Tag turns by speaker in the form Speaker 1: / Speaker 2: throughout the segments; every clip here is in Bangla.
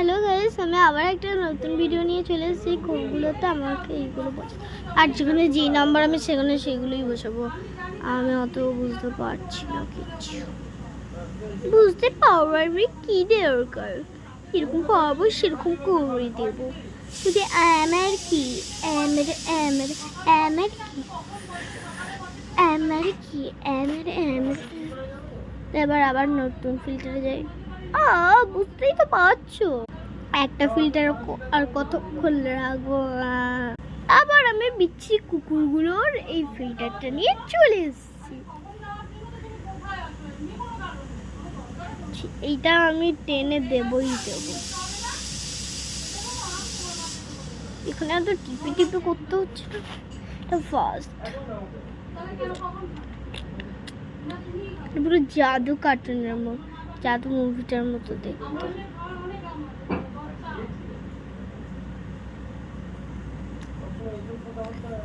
Speaker 1: হ্যালো গাইস, আমি আবার একটা নতুন ভিডিও নিয়ে চলে এসেছি। কোনগুলোতে আমাকে এইগুলো বসাবো, আর যেখানে যে নাম্বার আমি সেখানে সেগুলোই বসাবো। আমি অত বুঝতে পারছি না, কিছু বুঝতে পারবি কি দরকার, এরকম পারবো সেরকম করে দেবো। শুধু আমার কি আমার আমার আমার কি আমার কি আমার আমার। এবার আবার নতুন ফিল্টারে যাই। বুঝতেই তো পারছো, একটা ফিল্টার আর কতক্ষণ রাখবো। আবার আমি বিচ্ছিরি কুকুরগুলোর এই ফিল্টারটা নিয়ে চলে এসেছি। এইটা আমি টেনে দেবই দেবো। এখানে এত টিপে টিপে করতে হচ্ছে না, এটা ফার্স্ট। পুরো জাদু কার্টুনের মতো, জাদু মুভিটার মতো দেখতে।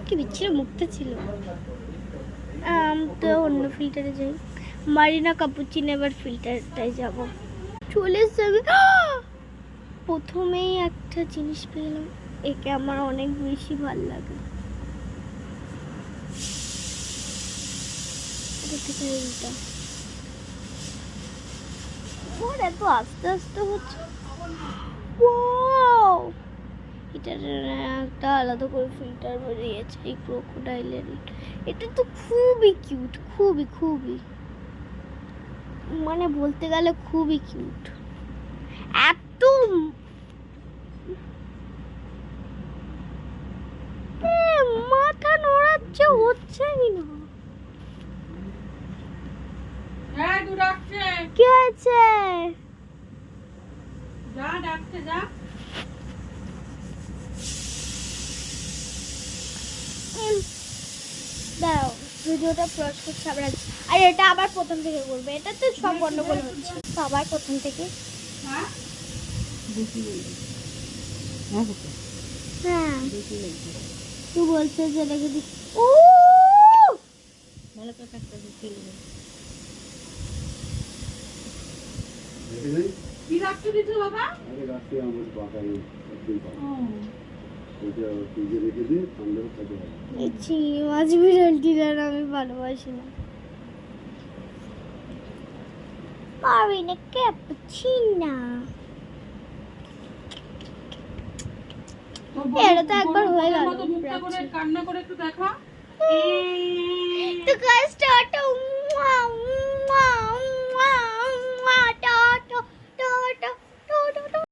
Speaker 1: কি বিচ্ছিরি মুখটা ছিল। তো অন্য ফিল্টারে যাই, মারিনা কাপুচিনো। এবার ফিল্টারটায় যাব। চলে এসে প্রথমেই একটা জিনিস পেলাম, একে আমার অনেক বেশি ভালো লাগে। এইটা ওর এত আস্তে আস্তে হচ্ছে। এটার একটা আলাদা করে ফিল্টার বেরিয়েছে, এই ক্রোকোডাইলের। এটা তো খুবই কিউট, খুবই খুবই, মানে বলতে গেলে খুবই কিউট। এত মাথা নড়াচ্ছে, হচ্ছেই না। কি হয়েছে? দাও, ভিডিওটা পজ করছে আবার। আর এটা আবার প্রথম থেকে করবে, এটা তো সব গন্ডগোল হচ্ছে। তো আবার প্রথম থেকে। হ্যাঁ তুই বলছে যে রেখে দিস। ও ভালো করে কাটতে দিই। কি রাখতে দিছো বাবা? আরে রাখতে আমার বাগানে একদিন পাবো। এটা ফ্রিজে রেখে দিয়ে ঠান্ডা খেতে হবে। এই চিংড়ি মাছ বিড়ালটির আমি ভালোবাসি না। Marina cappuccino. এটা তো একবার হয়ে গেল। কান্না করে একটু দেখা। তো গাইস টাটা।